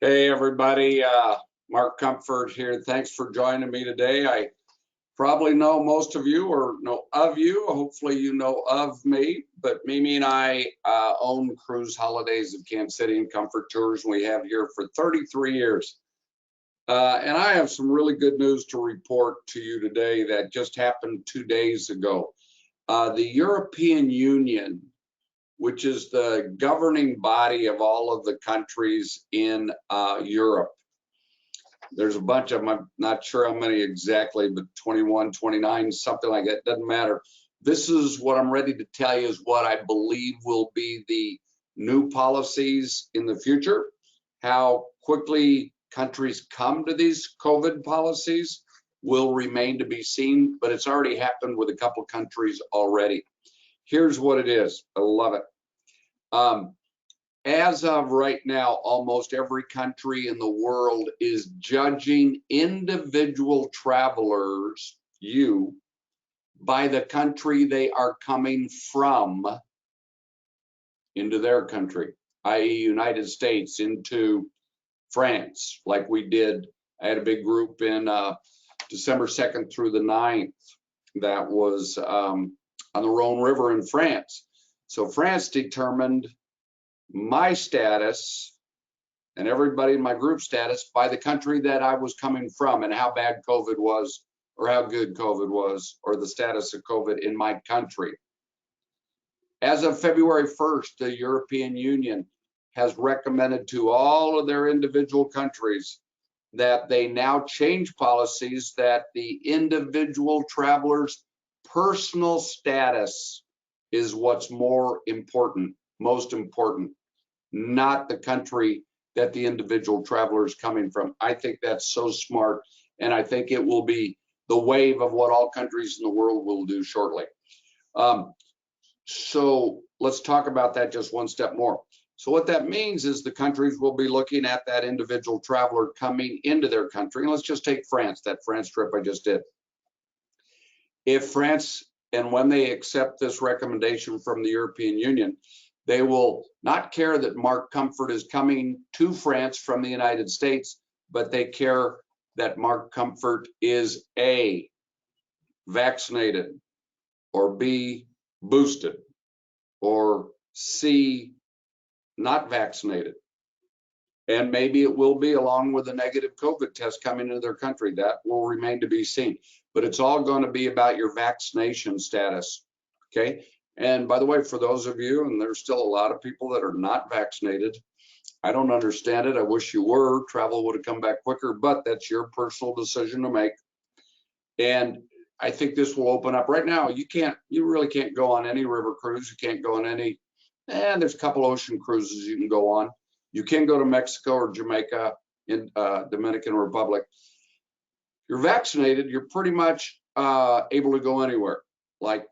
Hey everybody, Mark Comfort here. Thanks for joining me today. I probably know most of you or know of you. Hopefully you know of me, but Mimi and I own Cruise Holidays of Kansas City and Comfort Tours. We have here for 33 years. And I have some really good news to report to you today that just happened 2 days ago. The European Union, which is the governing body of all of the countries in Europe. There's a bunch of them, I'm not sure how many exactly, but 21, 29, something like that, doesn't matter. This is what I'm ready to tell you is what I believe will be the new policies in the future, how quickly countries come to these COVID policies will remain to be seen, but it's already happened with a couple countries already. Here's what it is. I love it. As of right now, almost every country in the world is judging individual travelers, you, by the country they are coming from into their country, i.e. United States into France, like we did. I had a big group in December 2nd through the 9th that was on the Rhone River in France. So France determined my status and everybody in my group status by the country that I was coming from and how bad COVID was or how good COVID was or the status of COVID in my country. As of February 1st, the European Union has recommended to all of their individual countries that they now change policies that the individual traveler's personal status is what's more important, most important, not the country that the individual traveler is coming from. I think that's so smart, and I think it will be the wave of what all countries in the world will do shortly. So let's talk about that just one step more. So what that means is the countries will be looking at that individual traveler coming into their country. And let's just take France, that France trip I just did. If France, and when they accept this recommendation from the European Union, they will not care that Mark Comfort is coming to France from the United States, but they care that Mark Comfort is A, vaccinated, or B, boosted, or C, not vaccinated. And maybe it will be along with a negative COVID test coming into their country. That will remain to be seen. But it's all going to be about your vaccination status, okay? And by the way, for those of you, and there's still a lot of people that are not vaccinated, I don't understand it. I wish you were. Travel would have come back quicker, but that's your personal decision to make. And I think this will open up. Right now, you really can't go on any river cruise. You can't go on any, and there's a couple ocean cruises you can go on. You can go to Mexico or Jamaica in Dominican Republic. If you're vaccinated, you're pretty much able to go anywhere. Like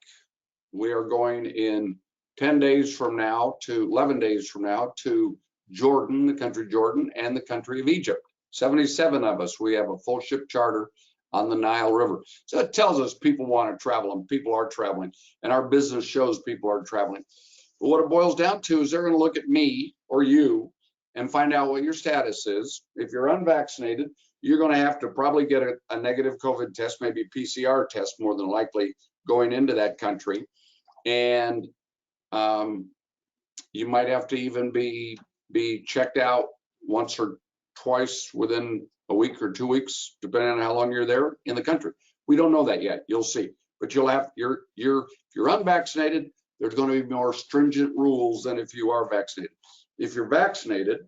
we are going in 10 days from now to 11 days from now to Jordan, the country Jordan, and the country of Egypt. 77 of us, we have a full ship charter on the Nile River. So it tells us people want to travel and people are traveling, and our business shows people are traveling. But what it boils down to is they're going to look at me or you and find out what your status is. If you're unvaccinated, you're going to have to probably get a negative COVID test, maybe PCR test more than likely going into that country. And you might have to even be checked out once or twice within a week or 2 weeks, depending on how long you're there in the country. We don't know that yet. You'll see. But you'll have if you're unvaccinated, there's going to be more stringent rules than if you are vaccinated. If you're vaccinated,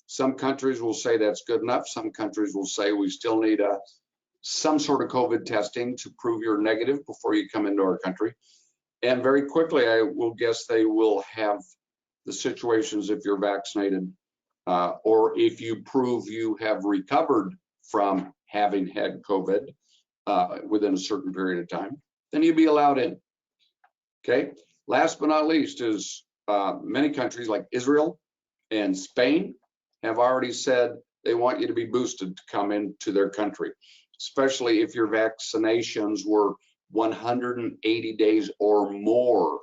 some countries will say that's good enough. Some countries will say we still need some sort of COVID testing to prove you're negative before you come into our country. And very quickly, I will guess they will have the situations if you're vaccinated or if you prove you have recovered from having had COVID within a certain period of time, then you'll be allowed in. Okay. Last but not least is many countries like Israel and Spain have already said they want you to be boosted to come into their country, especially if your vaccinations were 180 days or more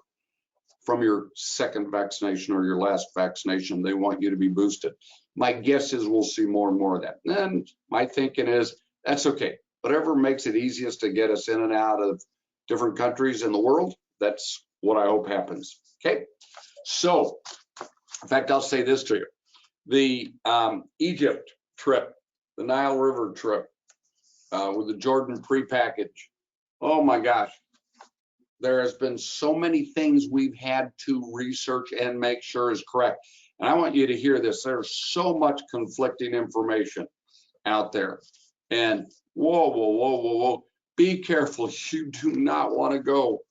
from your second vaccination or your last vaccination. They want you to be boosted. My guess is we'll see more and more of that. And my thinking is that's okay. Whatever makes it easiest to get us in and out of different countries in the world, that's what I hope happens. Okay. So, in fact, I'll say this to you. The Egypt trip, the Nile River trip with the Jordan pre-package. Oh my gosh. There has been so many things we've had to research and make sure is correct. And I want you to hear this. There's so much conflicting information out there. And whoa. Be careful. You do not want to go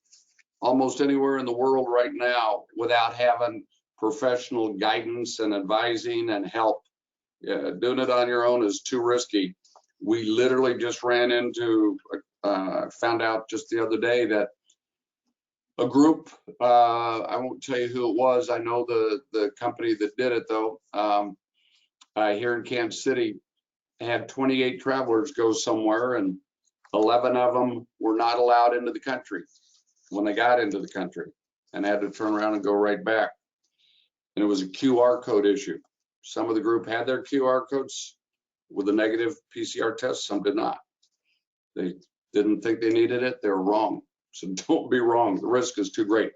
almost anywhere in the world right now without having professional guidance and advising and help. Doing it on your own is too risky. We literally just ran into, found out just the other day that a group, I won't tell you who it was. I know the company that did it though, here in Kansas City, had 28 travelers go somewhere and 11 of them were not allowed into the country when they got into the country and had to turn around and go right back. And it was a QR code issue. Some of the group had their QR codes with a negative PCR test, some did not. They didn't think they needed it, they were wrong. So don't be wrong, the risk is too great.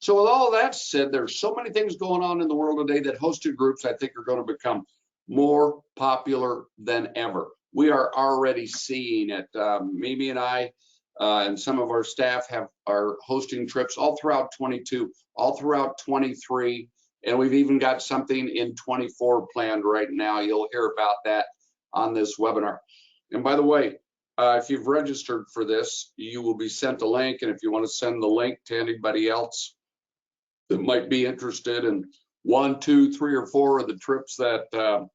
So with all that said, there's so many things going on in the world today that hosted groups I think are going to become more popular than ever. We are already seeing it. Mimi and I and some of our staff are hosting trips all throughout 22, all throughout 23, and we've even got something in 24 planned right now. You'll hear about that on this webinar. And by the way, if you've registered for this, you will be sent a link, and if you want to send the link to anybody else that might be interested in 1, 2, 3, or 4 of the trips that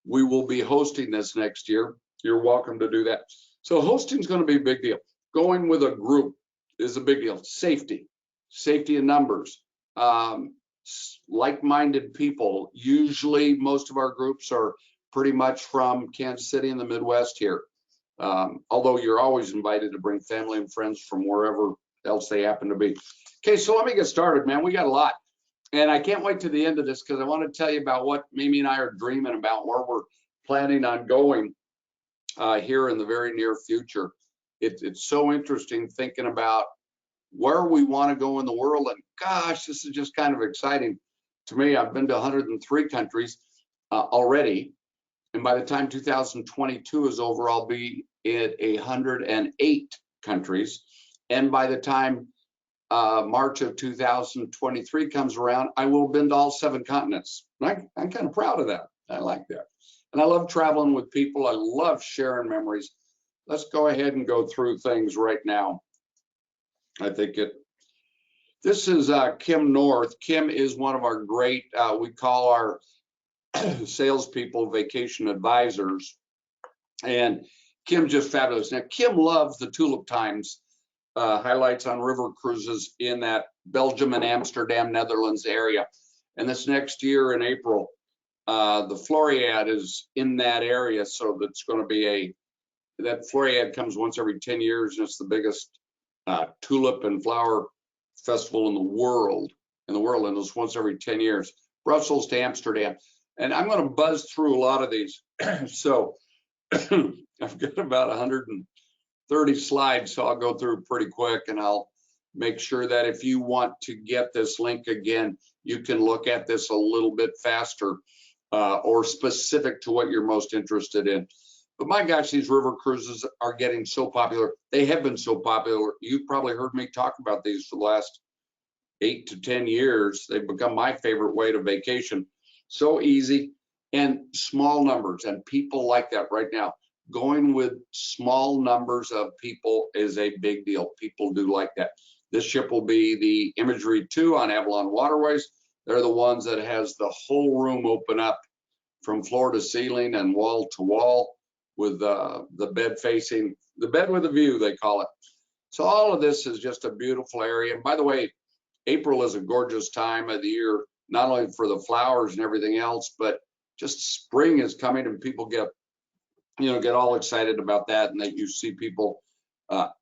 we will be hosting this next year, you're welcome to do that. So hosting is going to be a big deal. Going with a group is a big deal. Safety in numbers, like-minded people. Usually most of our groups are pretty much from Kansas City in the Midwest here. Although you're always invited to bring family and friends from wherever else they happen to be. Okay, so let me get started, man. We got a lot. And I can't wait to the end of this because I want to tell you about what Mimi and I are dreaming about, where we're planning on going here in the very near future. It's so interesting thinking about where we want to go in the world. And gosh, this is just kind of exciting to me. I've been to 103 countries already. And by the time 2022 is over, I'll be at 108 countries. And by the time March of 2023 comes around, I will have been to all 7 continents. I'm kind of proud of that. I like that. And I love traveling with people. I love sharing memories. Let's go ahead and go through things right now. I think this is Kim North. Kim is one of our great, we call our salespeople vacation advisors. And Kim's just fabulous. Now, Kim loves the Tulip Times highlights on river cruises in that Belgium and Amsterdam, Netherlands area. And this next year in April, the Floriade is in that area. So that's going to be that Floriade comes once every 10 years, and it's the biggest tulip and flower festival in the world. And it's once every 10 years. Brussels to Amsterdam. And I'm going to buzz through a lot of these. So I've got about 130 slides, so I'll go through pretty quick, and I'll make sure that if you want to get this link again, you can look at this a little bit faster or specific to what you're most interested in. But my gosh, these river cruises are getting so popular. They have been so popular. You've probably heard me talk about these for the last 8 to 10 years. They've become my favorite way to vacation. So easy and small numbers, and people like that right now. Going with small numbers of people is a big deal. People do like that. This ship will be the Imagery 2 on Avalon Waterways. They're the ones that has the whole room open up from floor to ceiling and wall to wall with the bed facing, the bed with a view, they call it. So all of this is just a beautiful area. And by the way, April is a gorgeous time of the year, not only for the flowers and everything else, but just spring is coming, and people get all excited about that, and that you see people,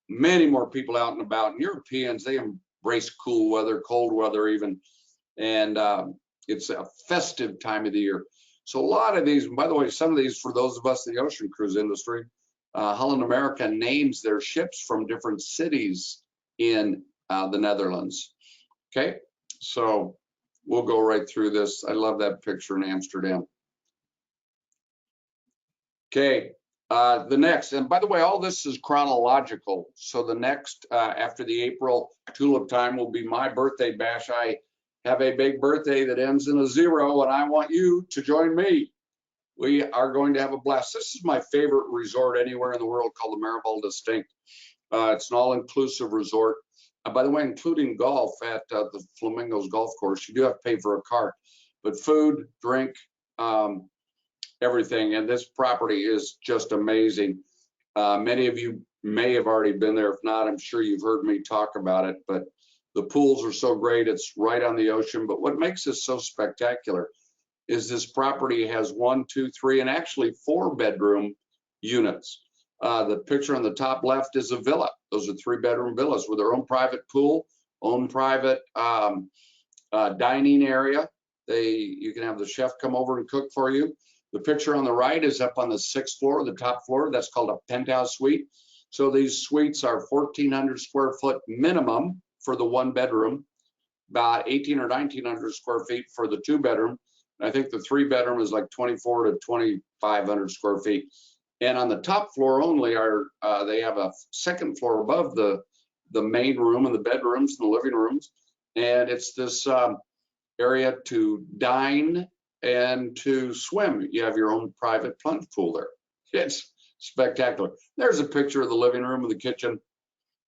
many more people out and about. And Europeans, they embrace cool weather, cold weather even, and it's a festive time of the year. So a lot of these, and by the way, some of these, for those of us in the ocean cruise industry, Holland America names their ships from different cities in the Netherlands. Okay, so we'll go right through this. I love that picture in Amsterdam. Okay, the next, and by the way, all this is chronological. So the next, after the April tulip time, will be my birthday bash. I have a big birthday that ends in a 0, and I want you to join me. We are going to have a blast. This is my favorite resort anywhere in the world, called the Maribel Distinct. It's an all-inclusive resort. By the way, including golf at the Flamingos Golf Course. You do have to pay for a cart, but food, drink, everything. And this property is just amazing. Many of you may have already been there. If not, I'm sure you've heard me talk about it, but the pools are so great. It's right on the ocean. But what makes this so spectacular is this property has 1, 2, 3, and actually 4-bedroom units. The picture on the top left is a villa. Those are 3-bedroom villas with their own private pool, own private dining area. You can have the chef come over and cook for you. The picture on the right is up on the 6th floor, the top floor. That's called a penthouse suite. So these suites are 1,400 square foot minimum for the 1-bedroom, about 1,800 or 1,900 square feet for the 2-bedroom. I think the 3-bedroom is like 2,400 to 2,500 square feet. And on the top floor only they have a 2nd floor above the main room and the bedrooms and the living rooms. And it's this area to dine and to swim. You have your own private plunge pool there. It's spectacular. There's a picture of the living room and the kitchen.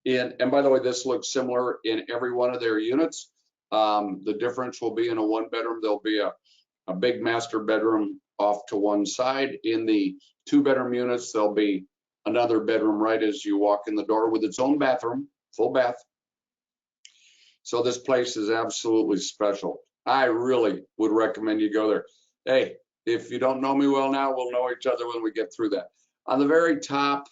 And by the way, this looks similar in every one of their units. The difference will be in a 1-bedroom, there'll be a big master bedroom off to one side. In the 2-bedroom units, there'll be another bedroom right as you walk in the door with its own bathroom, full bath. So this place is absolutely special. I really would recommend you go there. Hey, if you don't know me well now, we'll know each other when we get through that. On the very top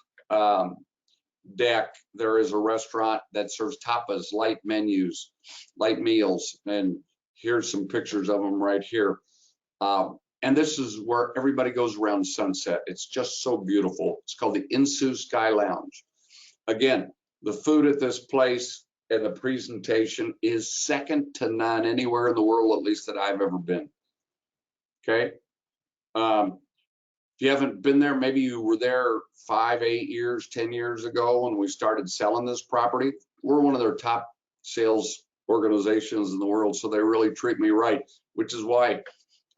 deck, there is a restaurant that serves tapas, light menus, light meals, and here's some pictures of them right here. And this is where everybody goes around sunset. It's just so beautiful. It's called the Insu Sky Lounge. Again, the food at this place and the presentation is second to none anywhere in the world, at least that I've ever been. Okay. If you haven't been there, maybe you were there 5, 8 years, 10 years ago when we started selling this property. We're one of their top sales organizations in the world, so they really treat me right, which is why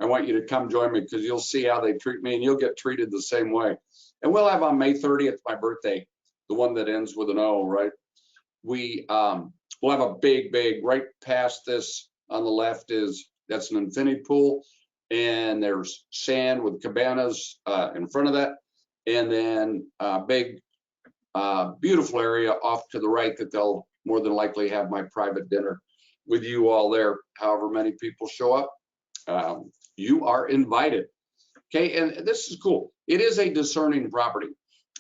I want you to come join me, because you'll see how they treat me and you'll get treated the same way. And we'll have on May 30th, my birthday, the one that ends with an O, right? We'll have a big, right past this on the left that's an infinity pool, and there's sand with cabanas in front of that, and then a big, beautiful area off to the right that they'll more than likely have my private dinner with you all there. However many people show up, you are invited. Okay, and this is cool. It is a discerning property.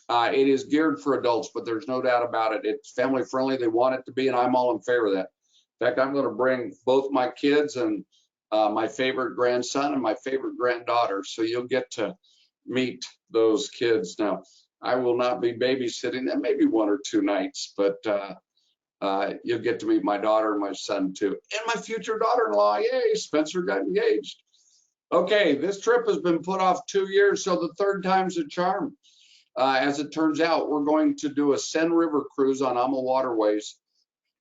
It is geared for adults, but there's no doubt about it. It's family friendly. They want it to be, and I'm all in favor of that. In fact, I'm going to bring both my kids and my favorite grandson and my favorite granddaughter, so you'll get to meet those kids. Now, I will not be babysitting them, maybe 1 or 2 nights, but you'll get to meet my daughter and my son too, and my future daughter-in-law. Yay, Spencer got engaged. Okay, this trip has been put off 2 years, so the 3rd time's a charm. As it turns out, we're going to do a Seine River cruise on AMA Waterways,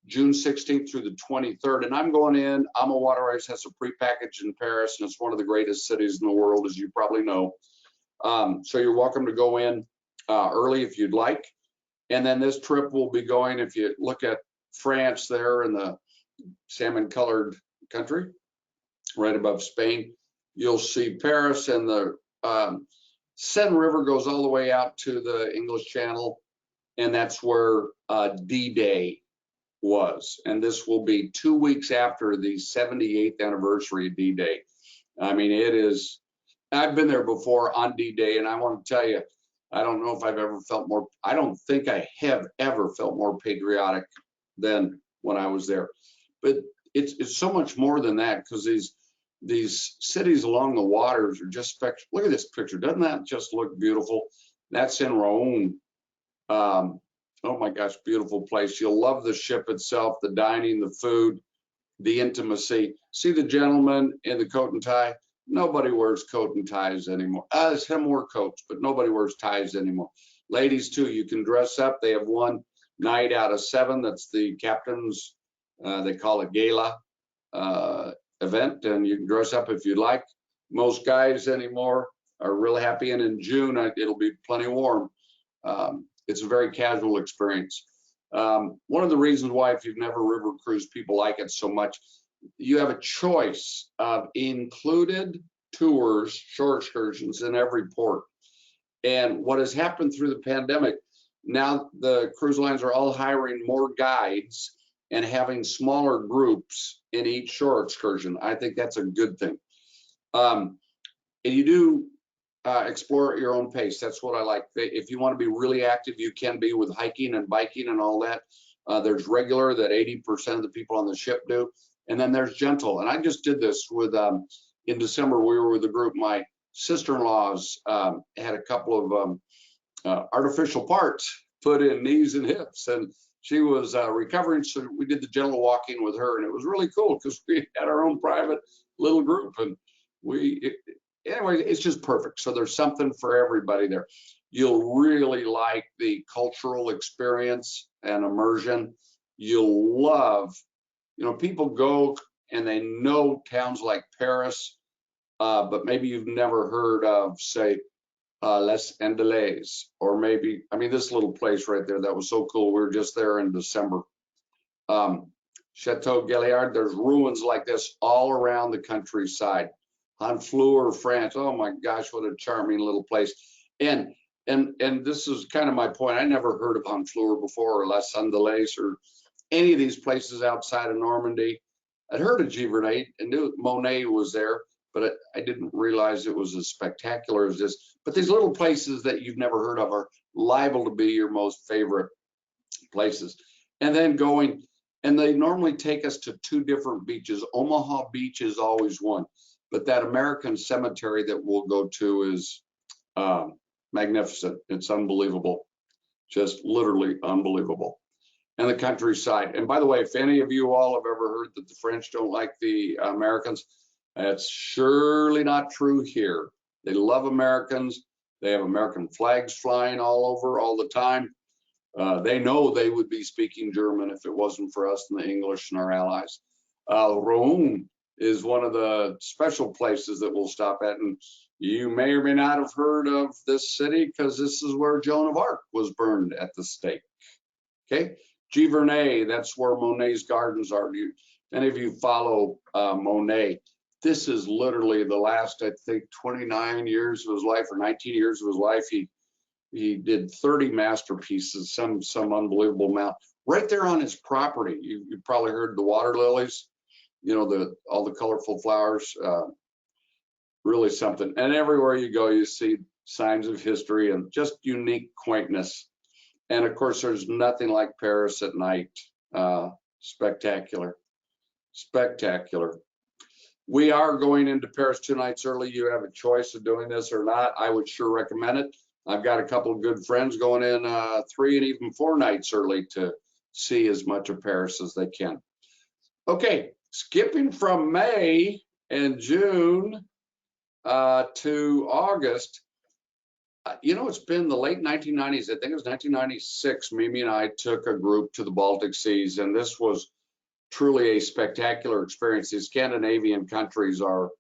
June 16th through the 23rd. And I'm going in. AMA Waterways has a prepackaged in Paris, and it's one of the greatest cities in the world, as you probably know. So you're welcome to go in early if you'd like. And then this trip will be going, if you look at France there in the salmon-colored country, right above Spain, you'll see Paris, and the Seine River goes all the way out to the English Channel, and that's where D-Day was. And this will be 2 weeks after the 78th anniversary of D-Day. I mean, it is, I've been there before on D-Day, and I want to tell you, I don't know if I've ever felt more, I don't think I have ever felt more patriotic than when I was there. But it's so much more than that, because these cities along the waters are just spectacular. Look at this picture. Doesn't that just look beautiful? That's in Rome. Oh my gosh, beautiful place. You'll love the ship itself, the dining, the food, the intimacy. See the gentleman in the coat and tie? Nobody wears coat and ties anymore. Some wear coats, but nobody wears ties anymore. Ladies too, you can dress up. They have one night out of 7. That's the captain's, they call it gala event, and you can dress up if you like. Most guys anymore are really happy, and in June, it'll be plenty warm. It's a very casual experience. One of the reasons why, if you've never river cruised, people like it so much, you have a choice of included tours, shore excursions in every port. And what has happened through the pandemic, now the cruise lines are all hiring more guides and having smaller groups in each shore excursion. I think that's a good thing. And you do explore at your own pace. That's what I like. If you want to be really active, you can be with hiking and biking and all that. There's regular that 80% of the people on the ship do. And then there's gentle. And I just did this with, in December, we were with a group. My sister-in-laws had a couple of artificial parts put in, knees and hips. And she was recovering. So we did the gentle walking with her. And it was really cool because we had our own private little group. And anyway, it's just perfect. So there's something for everybody there. You'll really like the cultural experience and immersion. You'll love, people go and they know towns like Paris, but maybe you've never heard of, say, Les Andelys, or maybe, this little place right there, that was so cool. We were just there in December. Chateau Galliard, there's ruins like this all around the countryside. Honfleur, France. Oh my gosh, what a charming little place. And this is kind of my point. I never heard of Honfleur before, or Les Andelys, or any of these places outside of Normandy. I'd heard of Giverny and knew Monet was there, but I didn't realize it was as spectacular as this. But these little places that you've never heard of are liable to be your most favorite places. And then going, and they normally take us to 2 different beaches. Omaha Beach is always one. But that American cemetery that we'll go to is magnificent. It's unbelievable, just literally unbelievable. And the countryside. And by the way, if any of you all have ever heard that the French don't like the Americans, that's surely not true here. They love Americans. They have American flags flying all over all the time. They know they would be speaking German if it wasn't for us and the English and our allies. Rome is one of the special places that we'll stop at. And you may or may not have heard of this city because this is where Joan of Arc was burned at the stake. Okay, Giverny, that's where Monet's gardens are. If any of you follow Monet, this is literally the last, I think, 29 years of his life or 19 years of his life. He did 30 masterpieces, some unbelievable amount, right there on his property. You probably heard the water lilies. All the colorful flowers, really something. And everywhere you go, you see signs of history and just unique quaintness. And of course, there's nothing like Paris at night. Spectacular, spectacular. We are going into Paris 2 nights early. You have a choice of doing this or not. I would sure recommend it. I've got a couple of good friends going in 3 and even 4 nights early to see as much of Paris as they can. Okay. Skipping from May and June to August, it's been the late 1990s. I think it was 1996. Mimi and I took a group to the Baltic Seas, and this was truly a spectacular experience. These Scandinavian countries are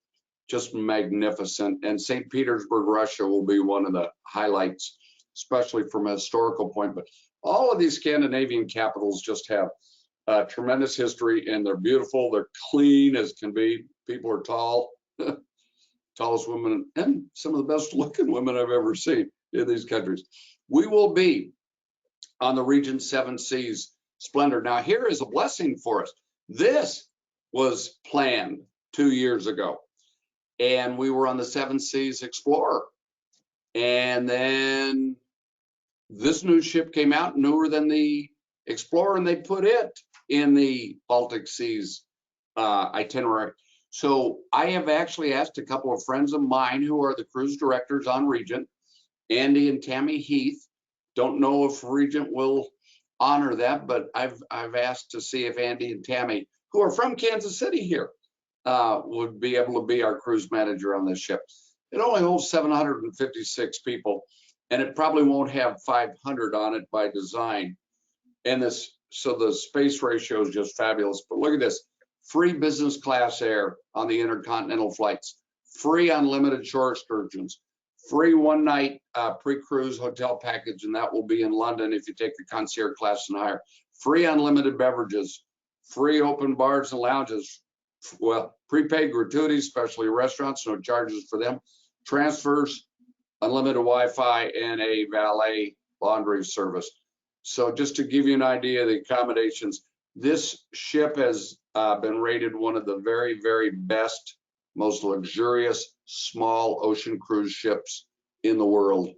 just magnificent, and St. Petersburg, Russia will be one of the highlights, especially from a historical point. But all of these Scandinavian capitals just have tremendous history, and they're beautiful. They're clean as can be. People are tall, tallest women, and some of the best looking women I've ever seen in these countries. We will be on the Regent 7 Seas Splendor. Now, here is a blessing for us. This was planned 2 years ago, and we were on the 7 Seas Explorer. And then this new ship came out, newer than the Explorer, and they put it in the Baltic Seas itinerary. So I have actually asked a couple of friends of mine who are the cruise directors on Regent, Andy and Tammy Heath. Don't know if Regent will honor that, but I've asked to see if Andy and Tammy, who are from Kansas City here, would be able to be our cruise manager on this ship. It only holds 756 people, and it probably won't have 500 on it by design. And this, so the space ratio is just fabulous. But look at this: free business class air on the intercontinental flights, free unlimited shore excursions, free one-night pre-cruise hotel package, and that will be in London if you take the concierge class and higher. Free unlimited beverages, free open bars and lounges, well, prepaid gratuities, especially restaurants, no charges for them, transfers, unlimited Wi-Fi, and a valet laundry service. So just to give you an idea of the accommodations, this ship has been rated one of the very, very best, most luxurious small ocean cruise ships in the world.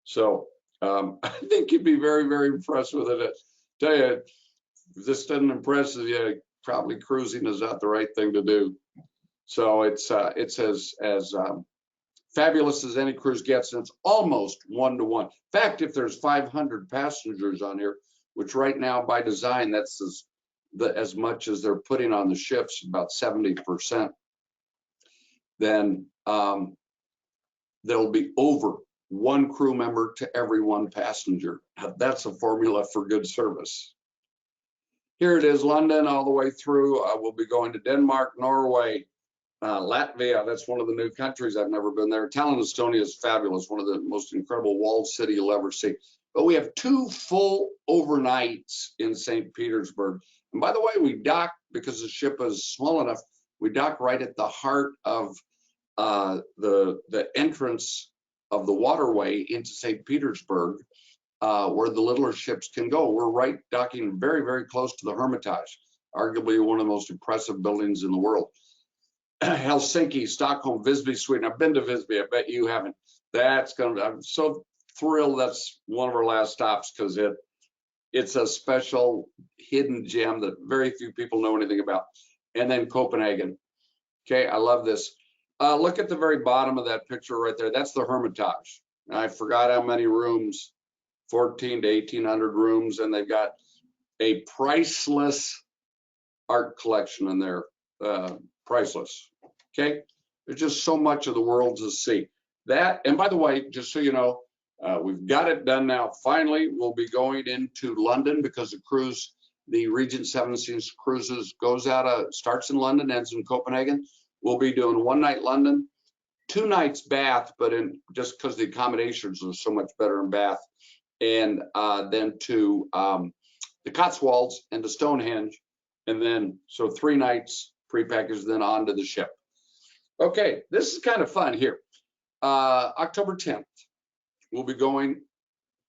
So I think you'd be very, very impressed with it. I tell you, if this doesn't impress you, probably cruising is not the right thing to do. So it's as fabulous as any cruise gets, and it's almost 1-to-1. In fact, if there's 500 passengers on here, which right now by design, that's as much as they're putting on the ships, about 70%, then there'll be over one crew member to every one passenger. That's a formula for good service. Here it is, London all the way through. We'll be going to Denmark, Norway, Latvia. That's one of the new countries. I've never been there. Tallinn, Estonia is fabulous. One of the most incredible walled city you'll ever see. But we have 2 full overnights in St. Petersburg. And by the way, we dock, because the ship is small enough, we dock right at the heart of the entrance of the waterway into St. Petersburg, where the littler ships can go. We're right docking very, very close to the Hermitage, arguably one of the most impressive buildings in the world. Helsinki, Stockholm, Visby, Sweden. I've been to Visby. I bet you haven't. I'm so thrilled that's one of our last stops, because it's a special hidden gem that very few people know anything about. And then Copenhagen. Okay, I love this. Look at the very bottom of that picture right there. That's the Hermitage. I forgot how many rooms, 14 to 1,800 rooms, and they've got a priceless art collection in there. Priceless. Okay, there's just so much of the world to see. That, and by the way, just so you know, we've got it done now. Finally, we'll be going into London, because the cruise, the Regent Seven Seas Cruises, starts in London, ends in Copenhagen. We'll be doing 1 night London, 2 nights Bath, but just because the accommodations are so much better in Bath, and then to the Cotswolds and to Stonehenge, and then so 3 nights prepackaged, then on to the ship. Okay, this is kind of fun here. October 10th, we'll be going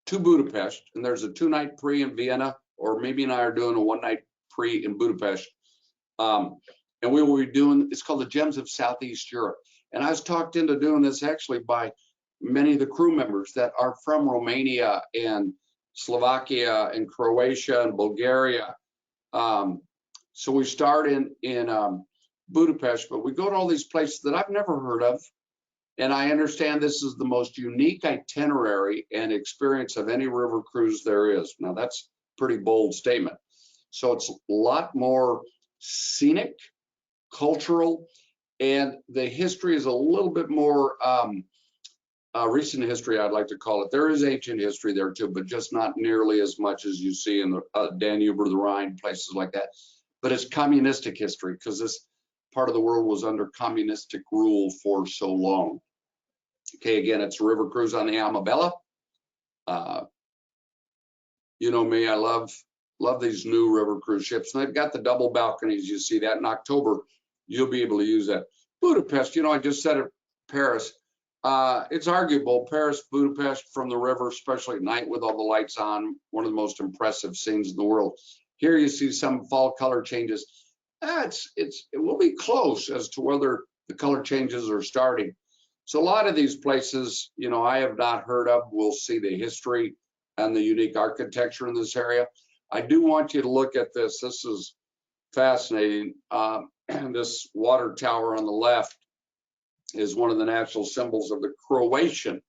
to Budapest, and there's a 2-night pre in Vienna, or Mimi and I are doing a 1-night pre in Budapest. And we will be doing, it's called the Gems of Southeast Europe. And I was talked into doing this actually by many of the crew members that are from Romania and Slovakia and Croatia and Bulgaria. So we start in Budapest, but we go to all these places that I've never heard of. And I understand this is the most unique itinerary and experience of any river cruise there is. Now, that's a pretty bold statement. So it's a lot more scenic, cultural, and the history is a little bit more recent history, I'd like to call it. There is ancient history there too, but just not nearly as much as you see in the Danube or the Rhine, places like that. But it's communistic history, because this part of the world was under communistic rule for so long. Okay, again, it's a river cruise on the Amabella. You know me, I love these new river cruise ships. And they've got the double balconies. You see that in October, you'll be able to use that. Budapest, you know, I just said it, Paris. It's arguable, Paris, Budapest from the river, especially at night with all the lights on, one of the most impressive scenes in the world. Here you see some fall color changes. It will be close as to whether the color changes are starting. So a lot of these places, you know, I have not heard of. We'll see the history and the unique architecture in this area. I do want you to look at this. This is fascinating. This water tower on the left is one of the national symbols of the Croatian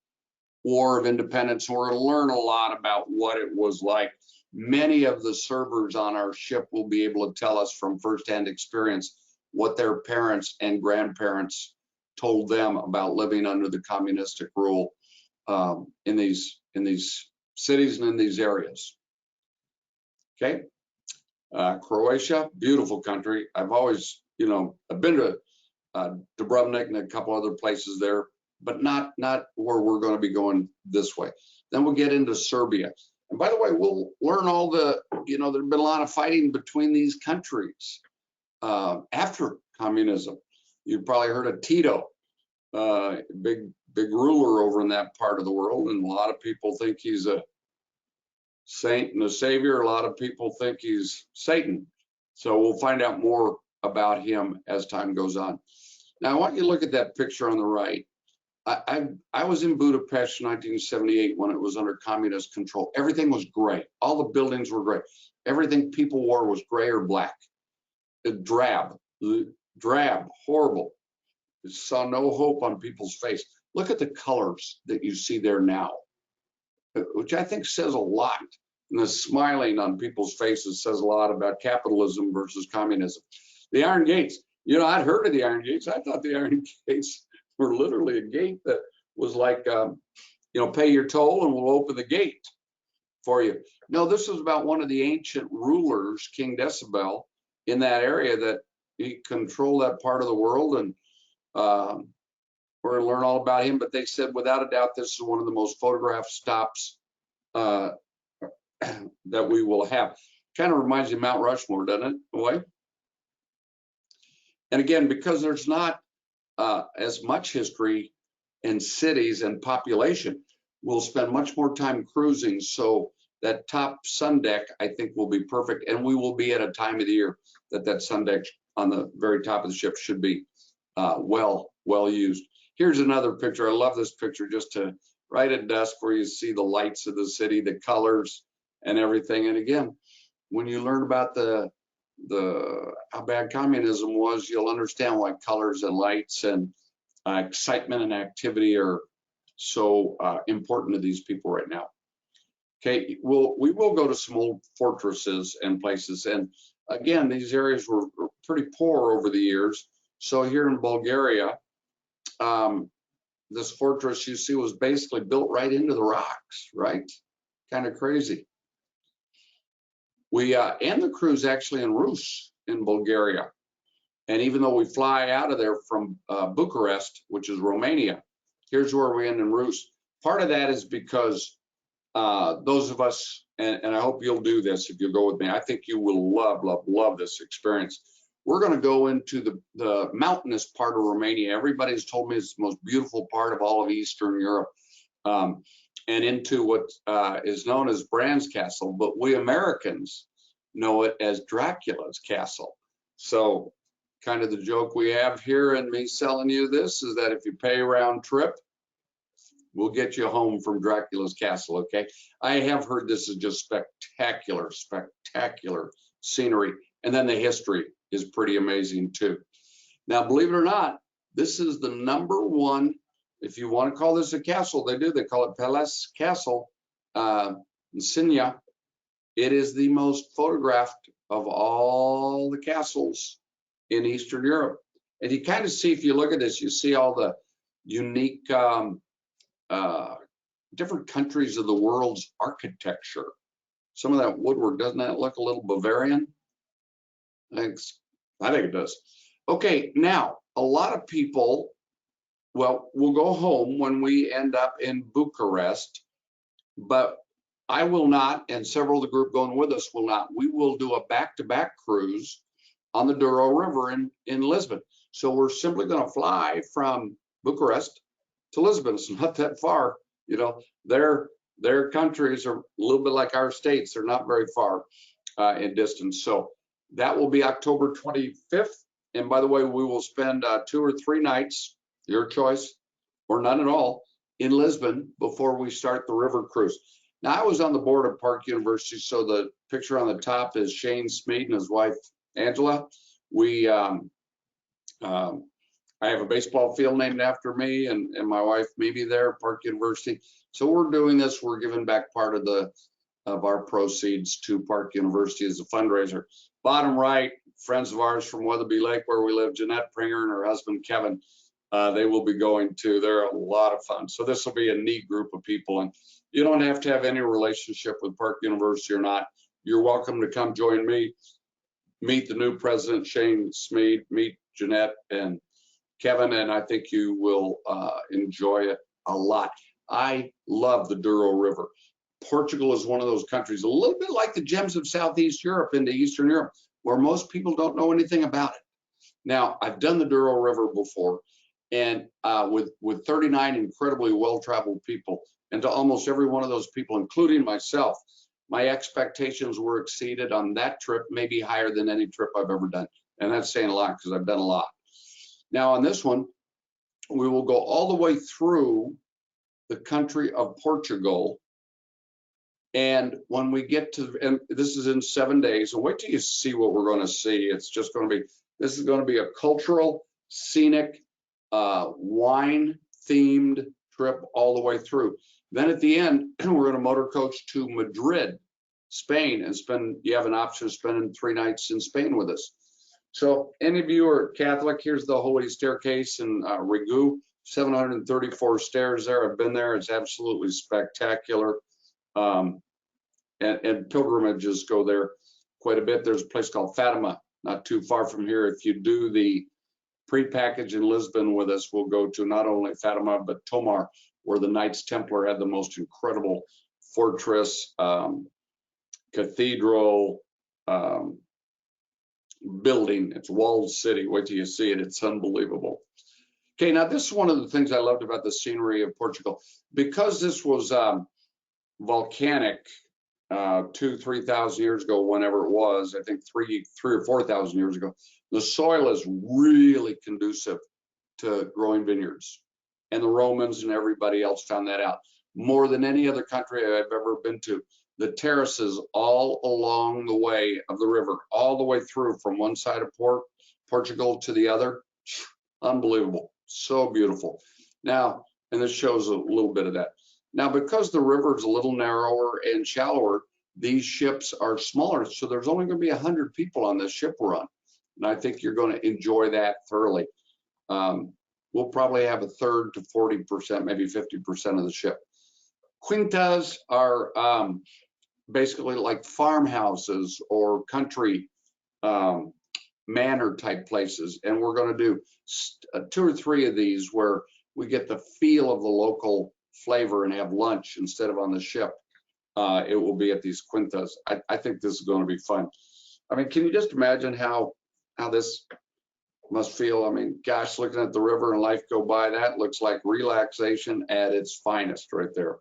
War of Independence. We're going to learn a lot about what it was like. Many of the servers on our ship will be able to tell us from firsthand experience what their parents and grandparents told them about living under the communistic rule in these cities and in these areas. Okay, Croatia, beautiful country. I've always, I've been to Dubrovnik and a couple other places there, but not where we're going to be going this way. Then we'll get into Serbia. And by the way, we'll learn all the, there's been a lot of fighting between these countries after communism. You've probably heard of Tito, big ruler over in that part of the world, and a lot of people think he's a saint and a savior. A lot of people think he's Satan. So we'll find out more about him as time goes on. Now, I want you to look at that picture on the right. I was in Budapest in 1978 when it was under communist control. Everything was gray. All the buildings were gray. Everything people wore was gray or black. Drab, horrible. You saw no hope on people's face. Look at the colors that you see there now, which I think says a lot. And the smiling on people's faces says a lot about capitalism versus communism. The Iron Gates, I'd heard of the Iron Gates. I thought the Iron Gates were literally a gate that was like, pay your toll and we'll open the gate for you. No, this was about one of the ancient rulers, King Decibel, in that area that he controlled that part of the world. And we're going to learn all about him. But they said, without a doubt, this is one of the most photographed stops that we will have. Kind of reminds you of Mount Rushmore, doesn't it, in a way? And again, because there's not as much history in cities and population, we'll spend much more time cruising. So that top sun deck, I think, will be perfect. And we will be at a time of the year that sun deck on the very top of the ship should be well used. Here's another picture. I love this picture, just to right at dusk where you see the lights of the city, the colors and everything. And again, when you learn about how bad communism was, you'll understand why colors and lights and excitement and activity are so important to these people right now. Okay, we will go to some old fortresses and places. And again, these areas were pretty poor over the years. So here in Bulgaria, this fortress you see was basically built right into the rocks, right? Kind of crazy. We end the cruise actually in Rus in Bulgaria. And even though we fly out of there from Bucharest, which is Romania, here's where we end in Rus. Part of that is because those of us, and I hope you'll do this if you'll go with me, I think you will love this experience. We're going to go into the mountainous part of Romania. Everybody's told me it's the most beautiful part of all of Eastern Europe, and into what is known as Peles Castle, but we Americans know it as Dracula's Castle. So kind of the joke we have here and me selling you this is that if you pay round trip, we'll get you home from Dracula's Castle, okay? I have heard this is just spectacular scenery. And then the history is pretty amazing too. Now, believe it or not, this is the #1, if you want to call this a castle, they call it Peles Castle in Sinya. It is the most photographed of all the castles in Eastern Europe. And you kind of see, if you look at this, you see all the unique different countries of the world's architecture. Some of that woodwork, doesn't that look a little Bavarian? I think it does. Okay, now, a lot of people, well, we'll go home when we end up in Bucharest, but I will not, and several of the group going with us will not. We will do a back-to-back cruise on the Douro River in Lisbon. So we're simply going to fly from Bucharest to Lisbon. It's not that far. Their countries are a little bit like our states. They're not very far in distance. So that will be October 25th. And by the way, we will spend 2 or 3 nights, your choice, or none at all, in Lisbon before we start the river cruise. Now, I was on the board of Park University, so the picture on the top is Shane Smead and his wife, Angela. We, I have a baseball field named after me and my wife, Mimi, there at Park University. So we're doing this. We're giving back part of our proceeds to Park University as a fundraiser. Bottom right, friends of ours from Weatherby Lake, where we live, Jeanette Pringer and her husband, Kevin, they will be going to. They're a lot of fun. So this will be a neat group of people. And you don't have to have any relationship with Park University or not. You're welcome to come join me, meet the new president, Shane Smead, meet Jeanette and Kevin, and I think you will enjoy it a lot. I love the Douro River. Portugal is one of those countries, a little bit like the gems of Southeast Europe into Eastern Europe, where most people don't know anything about it. Now, I've done the Douro River before, and with 39 incredibly well-traveled people, and to almost every one of those people, including myself, my expectations were exceeded on that trip, maybe higher than any trip I've ever done. And that's saying a lot because I've done a lot. Now on this one, we will go all the way through the country of Portugal. And when we get to, and this is in 7 days, and wait till you see what we're going to see. It's just going to be, this is going to be a cultural, scenic, wine themed trip all the way through. Then at the end, we're going to motor coach to Madrid, Spain, and you have an option of spending 3 nights in Spain with us. So any of you are Catholic, here's the Holy Staircase in Rigu, 734 stairs there. I've been there. It's absolutely spectacular. And pilgrimages go there quite a bit. There's a place called Fatima, not too far from here. If you do the pre-package in Lisbon with us, we'll go to not only Fatima, but Tomar, where the Knights Templar had the most incredible fortress, cathedral, building. It's walled city. Wait till you see it. It's unbelievable. Okay, now this is one of the things I loved about the scenery of Portugal. Because this was volcanic 2,000-3,000 years ago, whenever it was, I think 3,000 or 4,000 years ago, the soil is really conducive to growing vineyards. And the Romans and everybody else found that out. More than any other country I've ever been to. The terraces all along the way of the river, all the way through from one side of Portugal to the other. Unbelievable. So beautiful. Now, and this shows a little bit of that. Now, because the river is a little narrower and shallower, these ships are smaller. So there's only going to be 100 people on this ship we're on. And I think you're going to enjoy that thoroughly. We'll probably have a third to 40%, maybe 50% of the ship. Quintas are basically like farmhouses or country manor type places. And we're going to do 2 or 3 of these where we get the feel of the local flavor and have lunch instead of on the ship. It will be at these quintas. I think this is going to be fun. I mean, can you just imagine how this must feel? I mean, gosh, looking at the river and life go by, that looks like relaxation at its finest right there.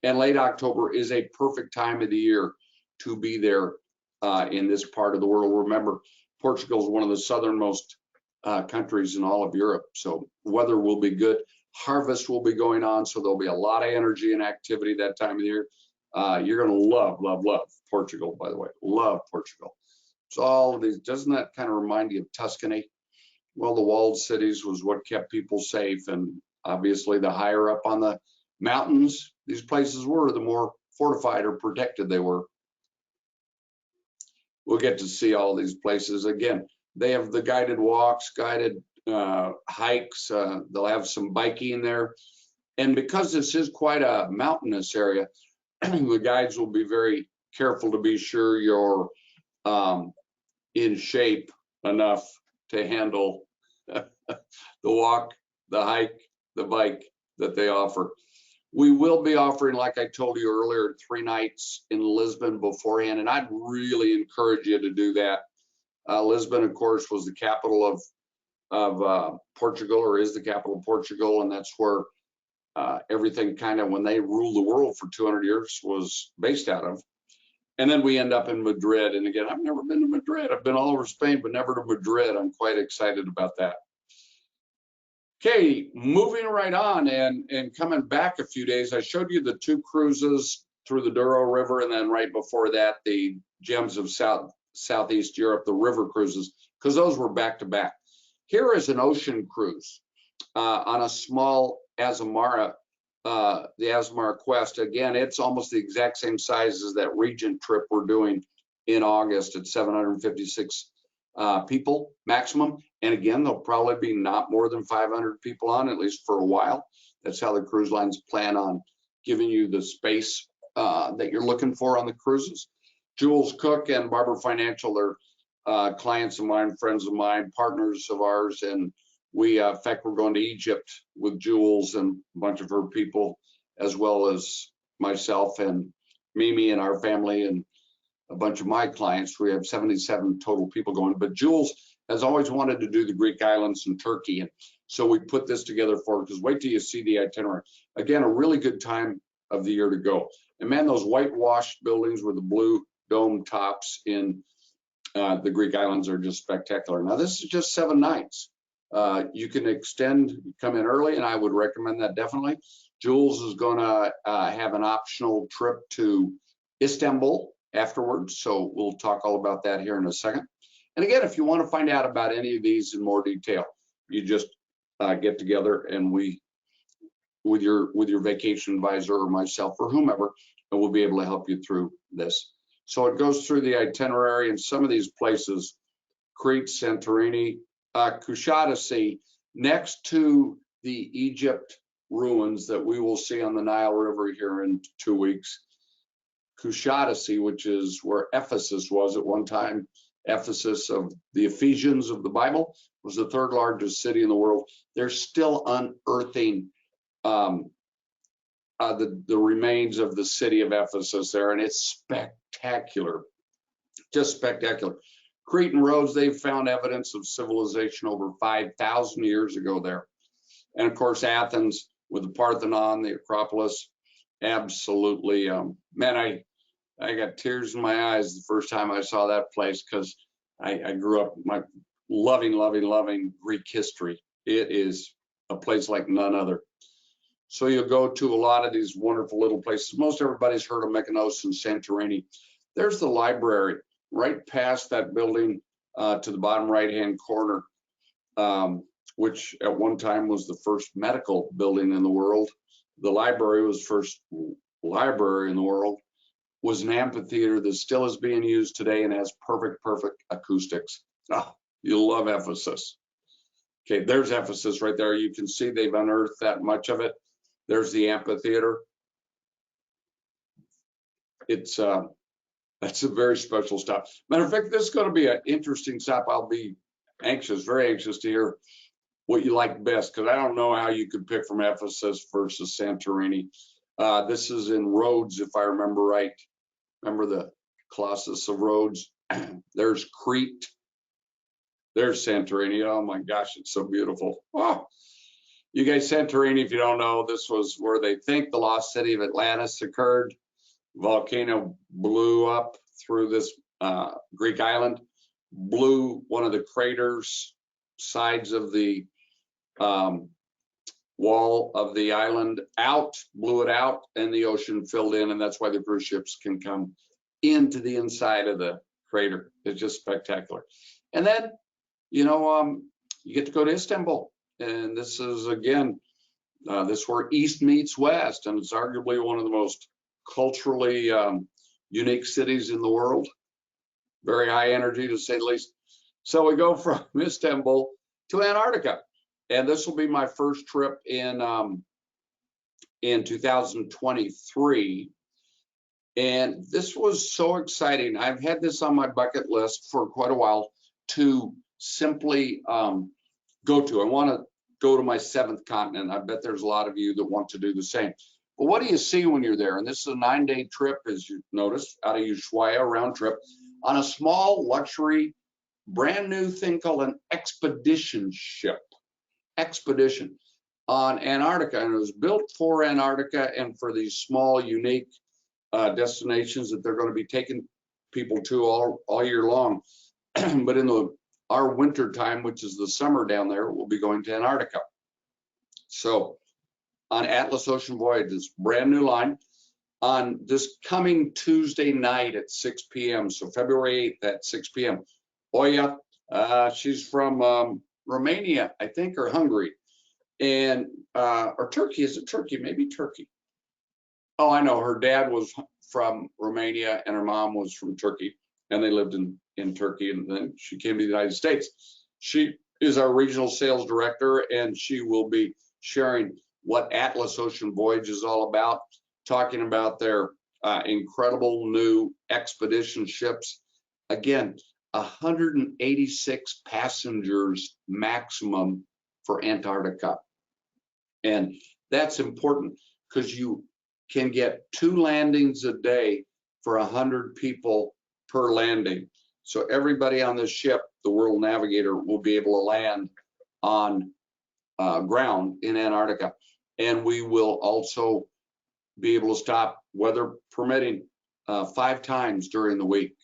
And late October is a perfect time of the year to be there in this part of the world. Remember, Portugal is one of the southernmost countries in all of Europe. So weather will be good. Harvest will be going on. So there'll be a lot of energy and activity that time of the year. You're going to love, love, love Portugal, by the way. Love Portugal. So all of these, doesn't that kind of remind you of Tuscany? Well, the walled cities was what kept people safe. And obviously the higher up on the mountains these places were, the more fortified or protected they were. We'll get to see all these places. Again, they have the guided walks, guided hikes. They'll have some biking there. And because this is quite a mountainous area, the guides will be very careful to be sure you're in shape enough to handle the walk, the hike, the bike that they offer. We will be offering, like I told you earlier, 3 nights in Lisbon beforehand, and I'd really encourage you to do that. Lisbon, of course, was the capital of Portugal, or is the capital of Portugal, and that's where everything kind of, when they ruled the world for 200 years, was based out of. And then we end up in Madrid. And again, I've never been to Madrid. I've been all over Spain, but never to Madrid. I'm quite excited about that. Okay, moving right on and coming back a few days, I showed you the 2 cruises through the Douro River, and then right before that, the Gems of Southeast Europe, the river cruises, because those were back to back. Here is an ocean cruise on a small Azamara, the Azamara Quest. Again, it's almost the exact same size as that Regent trip we're doing in August at 756 people maximum. And again, there'll probably be not more than 500 people on, at least for a while. That's how the cruise lines plan on giving you the space that you're looking for on the cruises. Jules Cook and Barber Financial, they're clients of mine, friends of mine, partners of ours, and we, in fact, we're going to Egypt with Jules and a bunch of her people, as well as myself and Mimi and our family and a bunch of my clients. We have 77 total people going, but Jules has always wanted to do the Greek islands and Turkey, and so we put this together for her, because wait till you see the itinerary. Again, a really good time of the year to go. And man, those whitewashed buildings with the blue dome tops in the Greek islands are just spectacular. Now, this is just 7 nights. You can extend, come in early, and I would recommend that definitely. Jules is going to have an optional trip to Istanbul afterwards, so we'll talk all about that here in a second. And again, if you want to find out about any of these in more detail, you just get together and we, with your vacation advisor or myself or whomever, and we'll be able to help you through this. So it goes through the itinerary, and some of these places, Crete, Santorini, Kushadasi, next to the Egypt ruins that we will see on the Nile River here in 2 weeks. Kushadasi, which is where Ephesus was at one time. Ephesus of the Ephesians of the Bible was the 3rd largest city in the world. They're still unearthing the remains of the city of Ephesus there, and it's spectacular, just spectacular. Crete and Rhodes, they've found evidence of civilization over 5,000 years ago there. And of course, Athens with the Parthenon, the Acropolis, absolutely. Man, I got tears in my eyes the first time I saw that place, because I grew up loving Greek history. It is a place like none other. So you'll go to a lot of these wonderful little places. Most everybody's heard of Mykonos and Santorini. There's the library right past that building to the bottom right-hand corner, which at one time was the first medical building in the world. The library was first library in the world, was an amphitheater that still is being used today and has perfect acoustics. Oh, you'll love Ephesus. Okay, there's Ephesus right there. You can see they've unearthed that much of it. There's the amphitheater. It's that's a very special stop. Matter of fact, this is going to be an interesting stop. I'll be anxious, very anxious to hear what you like best, because I don't know how you could pick from Ephesus versus Santorini. This is in Rhodes, if I remember right. Remember the Colossus of Rhodes? There's Crete. There's Santorini. Oh my gosh, it's so beautiful. Oh, you guys, Santorini, if you don't know, this was where they think the lost city of Atlantis occurred. Volcano blew up through this Greek island, blew one of the craters, sides of the wall of the island out, blew it out, and the ocean filled in, and that's why the cruise ships can come into the inside of the crater. It's just spectacular. And then, you know, you get to go to Istanbul, and this is, again, this is where East meets West, and it's arguably one of the most culturally unique cities in the world. Very high energy, to say the least. So we go from Istanbul to Antarctica, and this will be my first trip in 2023. And this was so exciting. I've had this on my bucket list for quite a while to simply go to. I want to go to my 7th continent. I bet there's a lot of you that want to do the same. But what do you see when you're there? And this is a 9-day trip, as you noticed, out of Ushuaia, round trip, on a small luxury, brand new thing called an expedition ship. Expedition on Antarctica, and it was built for Antarctica and for these small, unique destinations that they're going to be taking people to all year long. But in our winter time, which is the summer down there, we'll be going to Antarctica. So on Atlas Ocean Voyages, brand new line. on this coming Tuesday night at 6 p.m. So February 8th at 6 p.m. Oya, she's from Romania, I think, or Hungary, and or Turkey. Is it Turkey? Maybe Turkey. Oh, I know. Her dad was from Romania and her mom was from Turkey, and they lived in Turkey, and then she came to the United States. She is our regional sales director, and she will be sharing what Atlas Ocean Voyage is all about, talking about their incredible new expedition ships. Again, 186 passengers maximum for Antarctica. And that's important because you can get 2 landings a day for 100 people per landing. So everybody on this ship, the World Navigator, will be able to land on ground in Antarctica. And we will also be able to stop, weather permitting, 5 times during the week.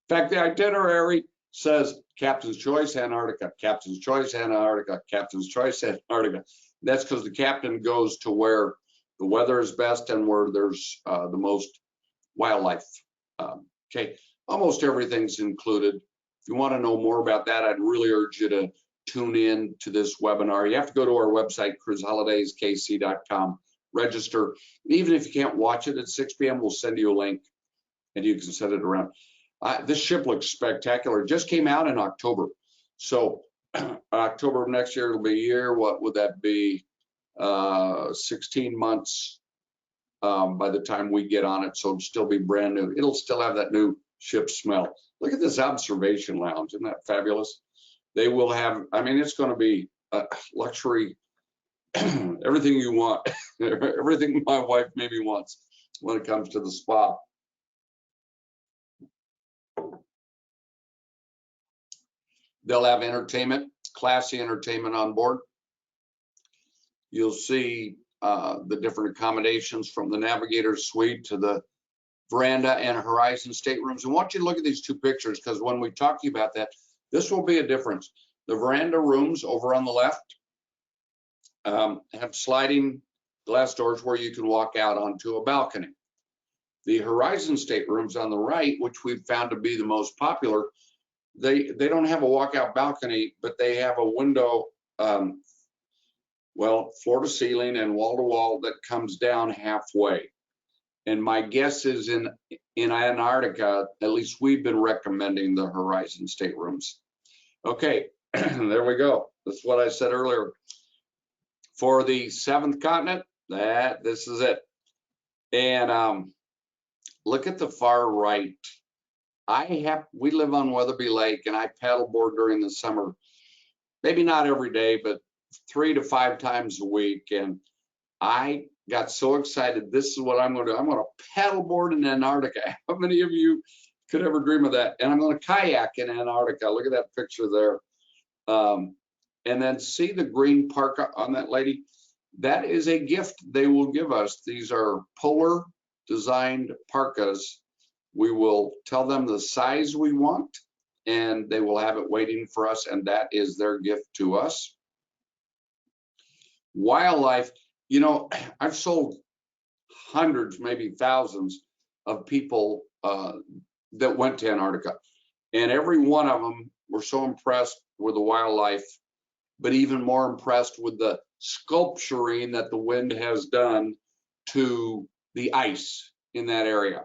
In fact, the itinerary says Captain's Choice, Antarctica, Captain's Choice, Antarctica, Captain's Choice, Antarctica. That's because the captain goes to where the weather is best and where there's the most wildlife. Okay, almost everything's included. If you want to know more about that, I'd really urge you to tune in to this webinar. You have to go to our website, cruiseholidayskc.com, register. Even if you can't watch it at 6 p.m., we'll send you a link and you can set it around. This ship looks spectacular. It just came out in October. So October of next year, it'll be a year. What would that be? 16 months by the time we get on it. So it'll still be brand new. It'll still have that new ship smell. Look at this observation lounge. Isn't that fabulous? They will have, I mean, it's going to be a luxury, everything you want, everything my wife maybe wants when it comes to the spa. They'll have entertainment, classy entertainment on board. You'll see the different accommodations from the Navigator's Suite to the veranda and Horizon staterooms. And I want you to look at these 2 pictures because when we talk to you about that, this will be a difference. The veranda rooms over on the left have sliding glass doors where you can walk out onto a balcony. The Horizon staterooms on the right, which we've found to be the most popular, they don't have a walkout balcony, but they have a window, well, floor to ceiling and wall to wall that comes down halfway. And my guess is in Antarctica, at least we've been recommending the Horizon staterooms. Okay, there we go. That's what I said earlier. For the 7th continent, this is it. And look at the far right. We live on Weatherby Lake, and I paddleboard during the summer. Maybe not every day, but 3 to 5 times a week. And I got so excited. This is what I'm going to do. I'm going to paddleboard in Antarctica. How many of you could ever dream of that? And I'm going to kayak in Antarctica. Look at that picture there. And then see the green parka on that lady. That is a gift they will give us. These are polar designed parkas. We will tell them the size we want, and they will have it waiting for us, and that is their gift to us. Wildlife, you know, I've sold hundreds, maybe thousands of people that went to Antarctica, and every one of them were so impressed with the wildlife, but even more impressed with the sculpturing that the wind has done to the ice in that area.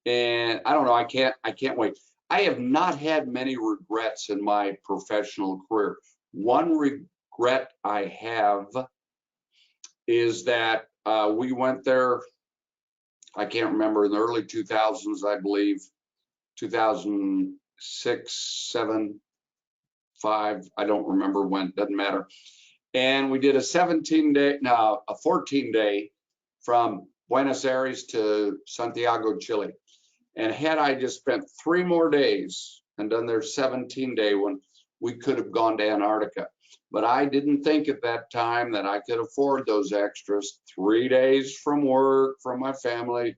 And I don't know, I can't wait. I have not had many regrets in my professional career. One regret I have is that we went there, I can't remember, in the early 2000s, I believe, 2006, 7, 5, I don't remember when, doesn't matter. And we did a 14-day from Buenos Aires to Santiago, Chile. And had I just spent 3 more days and done their 17-day one, we could have gone to Antarctica. But I didn't think at that time that I could afford those extras. 3 days from work, from my family,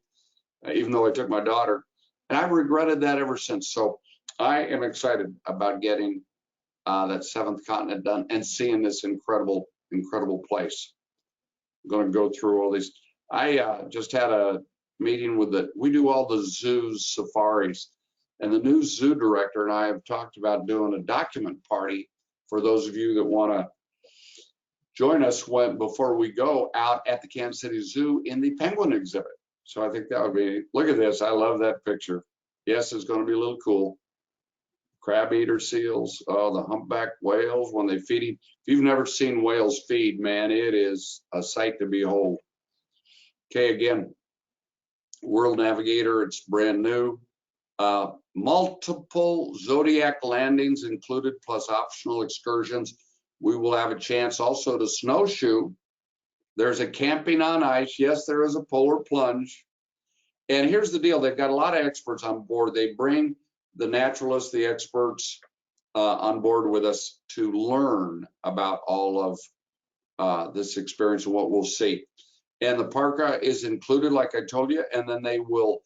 even though I took my daughter. And I've regretted that ever since. So I am excited about getting that 7th continent done and seeing this incredible, incredible place. I'm going to go through all these. I just had a meeting with we do all the zoos, safaris, and the new zoo director and I have talked about doing a document party for those of you that want to join us before we go out at the Kansas City Zoo in the penguin exhibit. So I think that would be, look at this, I love that picture. Yes, it's going to be a little cool. Crab eater seals, oh, the humpback whales when they feed. If you've never seen whales feed, man, it is a sight to behold. Okay, again, World Navigator, it's brand new. Multiple Zodiac landings included, plus optional excursions. We will have a chance also to snowshoe. There's a camping on ice. Yes, there is a polar plunge. And here's the deal. They've got a lot of experts on board. They bring the naturalists, the experts on board with us to learn about all of this experience and what we'll see. And the parka is included, like I told you, and then they will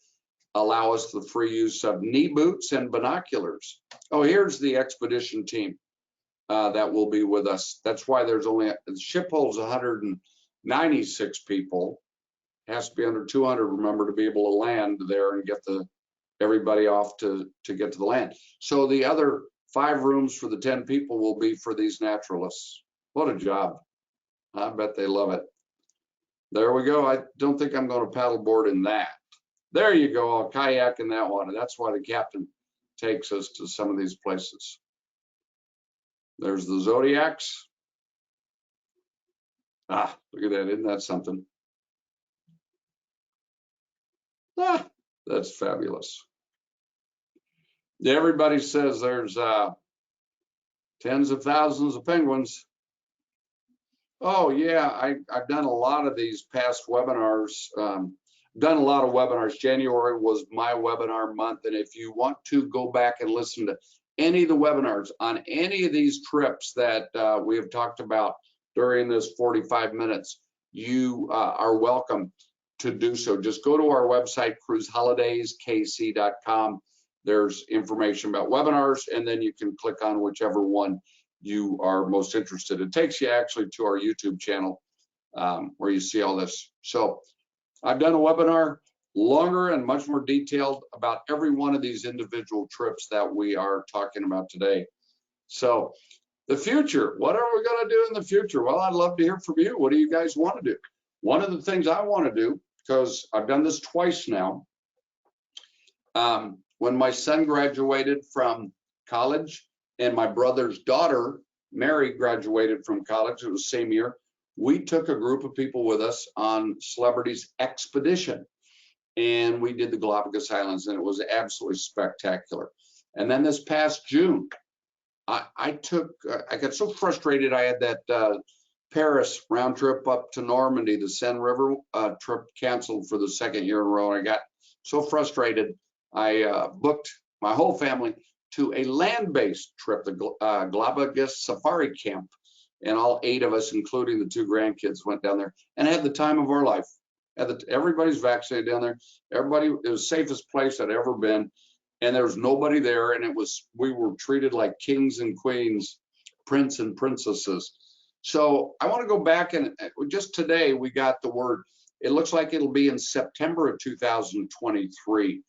allow us the free use of knee boots and binoculars. Oh, here's the expedition team that will be with us. That's why there's only, the ship holds 196 people. It has to be under 200, remember, to be able to land there and get everybody off to get to the land. So the other 5 rooms for the 10 people will be for these naturalists. What a job. I bet they love it. There we go. I don't think I'm going to paddleboard in that. There you go. I'll kayak in that one. And that's why the captain takes us to some of these places. There's the Zodiacs. Ah, look at that. Isn't that something? Ah, that's fabulous. Yeah, everybody says there's tens of thousands of penguins. Oh yeah, I've done a lot of these past webinars. Done a lot of webinars. January was my webinar month, and if you want to go back and listen to any of the webinars on any of these trips that we have talked about during this 45 minutes, you are welcome to do so. Just go to our website, cruiseholidayskc.com. There's information about webinars, and then you can click on whichever one you are most interested in. It takes you actually to our YouTube channel where you see all this. So I've done a webinar longer and much more detailed about every one of these individual trips that we are talking about today. So the future, what are we going to do in the future? Well, I'd love to hear from you. What do you guys want to do? One of the things I want to do, because I've done this twice now, when my son graduated from college and my brother's daughter, Mary, graduated from college, it was the same year, we took a group of people with us on Celebrities Expedition. And we did the Galapagos Islands, and it was absolutely spectacular. And then this past June, I got so frustrated. I had that Paris round trip up to Normandy, the Seine River trip canceled for the 2nd year in a row. And I got so frustrated, I booked my whole family to a land-based trip, the Galapagos Safari Camp. And all 8 of us, including the 2 grandkids, went down there and had the time of our life. Everybody's vaccinated down there. It was the safest place I'd ever been. And there was nobody there. And we were treated like kings and queens, prince and princesses. So I want to go back, and just today we got the word. It looks like it'll be in September of 2023.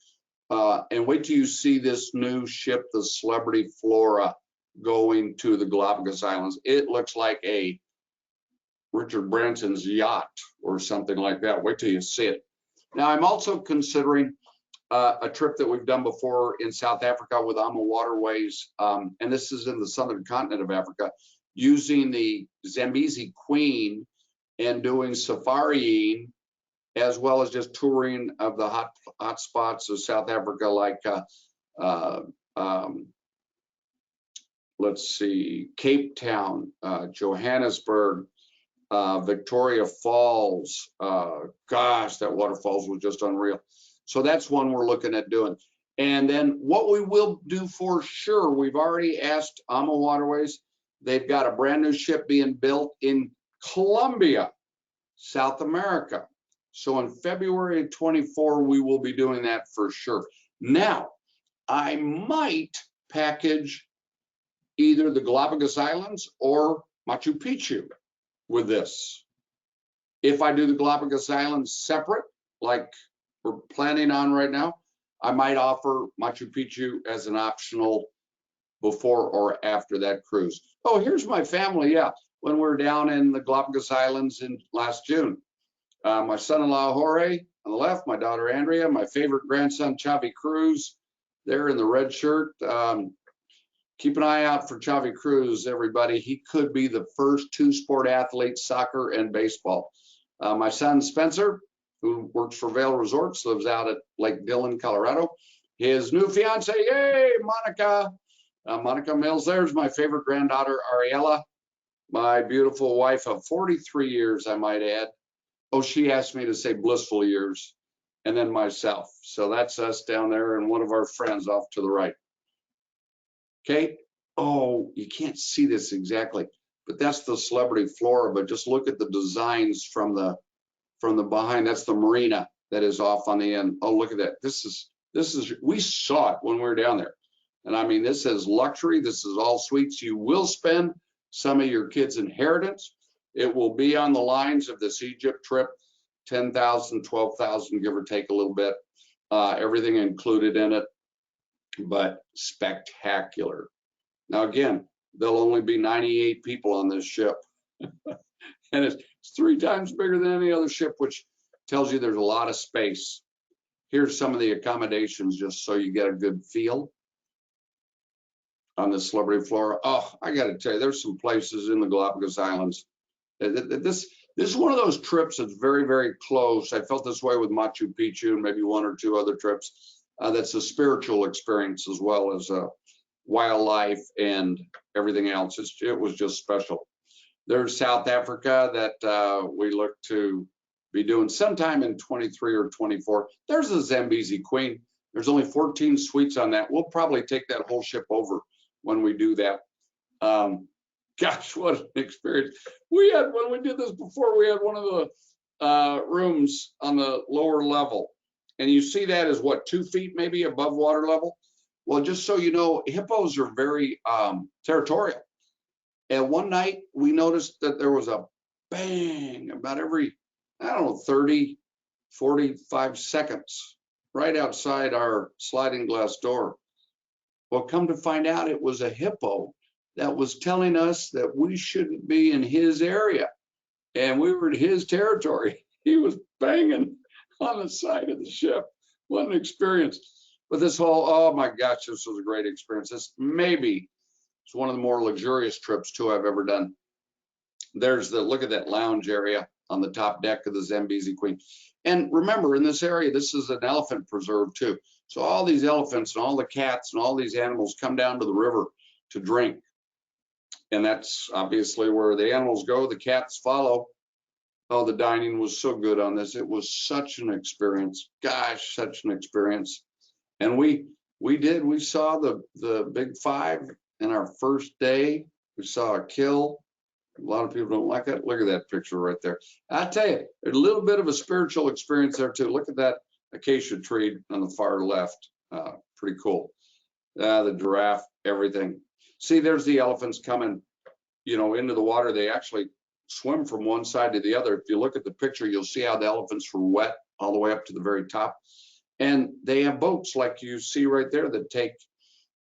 And wait till you see this new ship, the Celebrity Flora, going to the Galapagos Islands. It looks like a Richard Branson's yacht or something like that. Wait till you see it. Now, I'm also considering a trip that we've done before in South Africa with AMA Waterways, and this is in the southern continent of Africa, using the Zambezi Queen and doing safariing, as well as just touring of the hot spots of South Africa, like let's see, Cape Town, Johannesburg, Victoria Falls. Gosh, that waterfalls was just unreal. So that's one we're looking at doing. And then what we will do for sure, we've already asked AMA Waterways. They've got a brand new ship being built in Colombia, South America. So in February 24, we will be doing that for sure. Now, I might package either the Galapagos Islands or Machu Picchu with this. If I do the Galapagos Islands separate, like we're planning on right now. I might offer Machu Picchu as an optional before or after that cruise. Oh, here's my family. Yeah, when we're down in the Galapagos Islands in last June. My son-in-law Jorge on the left, my daughter Andrea, my favorite grandson Chavi Cruz there in the red shirt. Keep an eye out for Chavi Cruz, everybody. He could be the first two-sport athlete, soccer and baseball. My son Spencer, who works for Vail Resorts, lives out at Lake Dillon, Colorado. His new fiance, yay, Monica. Monica Mills, there's my favorite granddaughter, Ariella. My beautiful wife of 43 years, I might add. Oh, she asked me to say blissful years, and then myself. So that's us down there and one of our friends off to the right. Okay. Oh, you can't see this exactly, but that's the celebrity flora. But just look at the designs from the behind. That's the marina that is off on the end. Oh, look at that. This is we saw it when we were down there. And I mean, this is luxury. This is all suites. You will spend some of your kids' inheritance. It will be on the lines of this Egypt trip, 10,000, 12,000, give or take a little bit. Everything included in it, but spectacular. Now, again, there'll only be 98 people on this ship. And it's 3 times bigger than any other ship, which tells you there's a lot of space. Here's some of the accommodations, just so you get a good feel on the celebrity flora. Oh, I got to tell you, there's some places in the Galapagos Islands. This is one of those trips that's very, very close. I felt this way with Machu Picchu and maybe 1 or 2 other trips. That's a spiritual experience as well as wildlife and everything else. It was just special. There's South Africa that we look to be doing sometime in 23 or 24. There's the Zambezi Queen. There's only 14 suites on that. We'll probably take that whole ship over when we do that. Gosh, what an experience. When we did this before, we had one of the rooms on the lower level. And you see that as what, 2 feet maybe above water level? Well, just so you know, hippos are very territorial. And one night we noticed that there was a bang about every, I don't know, 30, 45 seconds right outside our sliding glass door. Well, come to find out, it was a hippo that was telling us that we shouldn't be in his area. And we were in his territory. He was banging on the side of the ship. What an experience. But this whole, oh my gosh, this was a great experience. This maybe it's one of the more luxurious trips too I've ever done. There's look at that lounge area on the top deck of the Zambezi Queen. And remember, in this area, this is an elephant preserve too. So all these elephants and all the cats and all these animals come down to the river to drink. And that's obviously where the animals go, the cats follow. Oh, the dining was so good on this. It was such an experience. Gosh, such an experience. And we saw the big 5 in our first day. We saw a kill. A lot of people don't like it. Look at that picture right there. I tell you, there's a little bit of a spiritual experience there too. Look at that acacia tree on the far left. Pretty cool. The giraffe, everything. See, there's the elephants coming, into the water. They actually swim from one side to the other. If you look at the picture, you'll see how the elephants were wet all the way up to the very top. And they have boats like you see right there that take,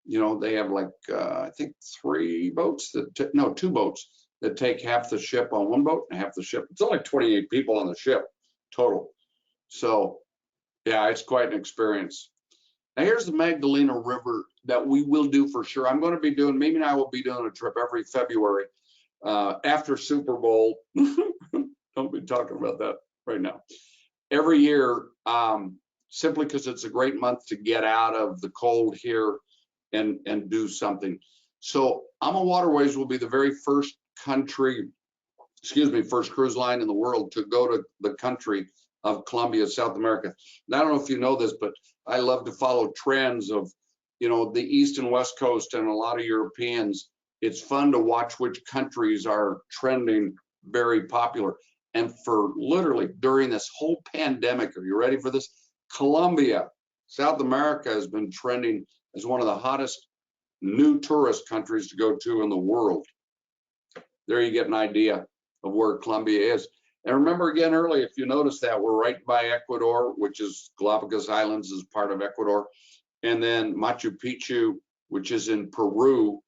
they have like, I think 2 boats that take half the ship on one boat and half the ship. It's only 28 people on the ship total. So yeah, it's quite an experience. Now here's the Magdalena River that we will do for sure. I'm going to be doing, Mimi and I will be doing a trip every February after Super Bowl. Don't be talking about that right now. Every year, simply because it's a great month to get out of the cold here and do something. So AMA Waterways will be the very first first cruise line in the world to go to the country of Colombia, South America. And I don't know if you know this, but I love to follow trends of, the East and West Coast and a lot of Europeans. It's fun to watch which countries are trending very popular. And for literally during this whole pandemic, are you ready for this? Colombia, South America has been trending as one of the hottest new tourist countries to go to in the world. There you get an idea of where Colombia is. And remember again earlier, if you notice that we're right by Ecuador, which is Galapagos Islands is part of Ecuador. And then Machu Picchu, which is in Peru,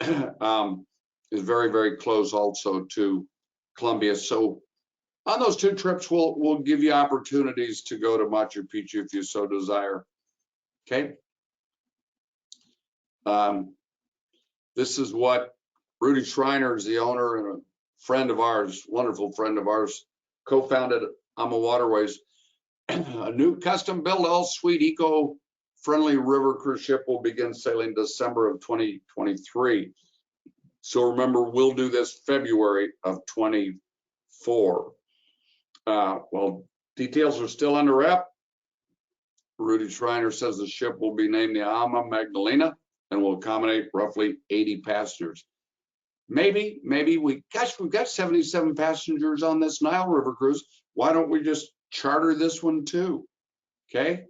is very, very close also to Colombia. So on those 2 trips, we'll give you opportunities to go to Machu Picchu if you so desire. Okay. This is what Rudy Schreiner is the owner and a friend of ours, wonderful friend of ours, co-founded AMA Waterways. A new custom-built all-suite eco-friendly river cruise ship will begin sailing December of 2023. So remember, we'll do this February of 24. Well, details are still under wrap. Rudy Schreiner says the ship will be named the AMA Magdalena and will accommodate roughly 80 passengers. Maybe we've got 77 passengers on this Nile River cruise. Why don't we just charter this one too? Okay.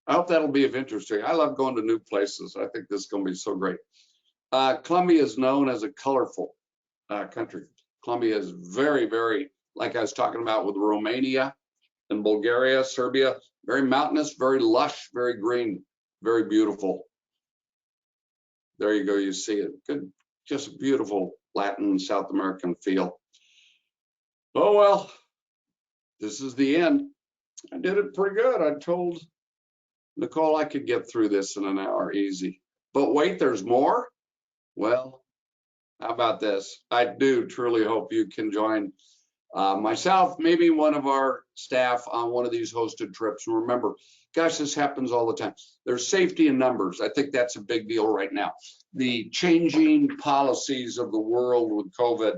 I hope that'll be of interest to you. I love going to new places. I think this is going to be so great. Colombia is known as a colorful country. Colombia is very, very, like I was talking about with Romania and Bulgaria, Serbia, very mountainous, very lush, very green, very beautiful. There you go. You see it. Good. Just beautiful Latin South American feel. Oh, well, this is the end. I did it pretty good. I told Nicole I could get through this in an hour easy. But wait, there's more? Well, how about this? I do truly hope you can join myself, maybe one of our staff on one of these hosted trips. And remember, gosh, this happens all the time. There's safety in numbers. I think that's a big deal right now. The changing policies of the world with COVID,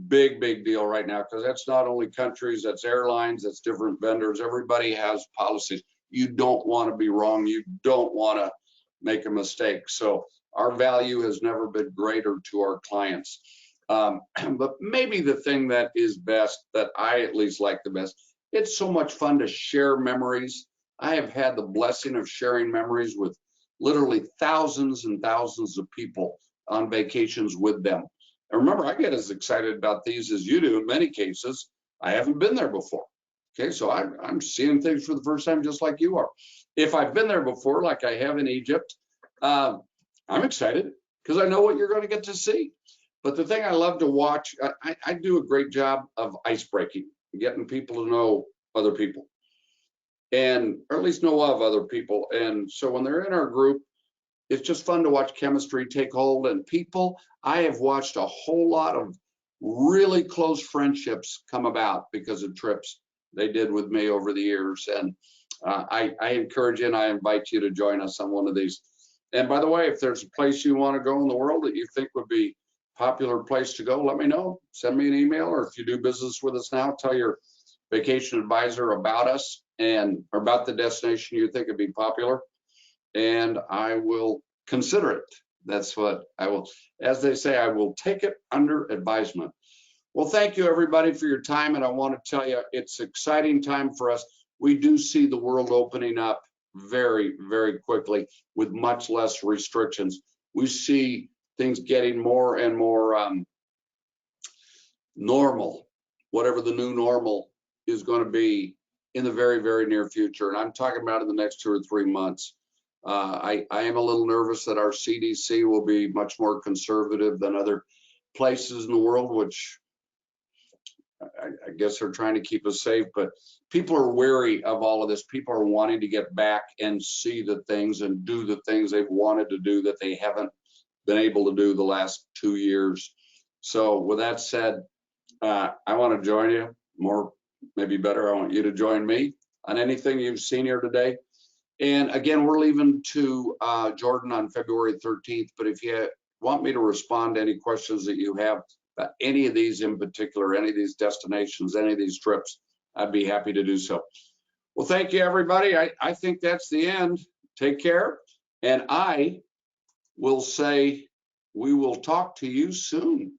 big deal right now, because that's not only countries, that's airlines, that's different vendors. Everybody has policies. You don't want to be wrong. You don't want to make a mistake. So our value has never been greater to our clients. But maybe the thing that is best, that I at least like the best, it's so much fun to share memories. I have had the blessing of sharing memories with literally thousands and thousands of people on vacations with them. And remember, I get as excited about these as you do. In many cases, I haven't been there before. Okay, so I'm seeing things for the first time just like you are. If I've been there before, like I have in Egypt, I'm excited because I know what you're going to get to see. But the thing I love to watch, I do a great job of ice breaking, getting people to know other people, and or at least know of other people. And so when they're in our group, it's just fun to watch chemistry take hold. And people, I have watched a whole lot of really close friendships come about because of trips they did with me over the years. And I encourage you and I invite you to join us on one of these. And by the way, if there's a place you want to go in the world that you think would be a popular place to go, let me know. Send me an email, or if you do business with us now, tell your vacation advisor about us and about the destination you think would be popular, and I will consider it. That's what I will, as they say, I will take it under advisement. Well, thank you everybody for your time, and I want to tell you, it's an exciting time for us. We do see the world opening up very quickly with much less restrictions. We see things getting more and more normal, whatever the new normal is going to be in the very near future. And I'm talking about in the next 2 or 3 months. I am a little nervous that our CDC will be much more conservative than other places in the world, which I guess they're trying to keep us safe, but people are wary of all of this. People are wanting to get back and see the things and do the things they've wanted to do that they haven't been able to do the last 2 years. So with that said, I want to join you more, maybe better. I want you to join me on anything you've seen here today. And again, we're leaving to Jordan on February 13th, but if you want me to respond to any questions that you have about any of these in particular, any of these destinations, any of these trips, I'd be happy to do so. Well, thank you, everybody. I think that's the end. Take care. And I will say we will talk to you soon.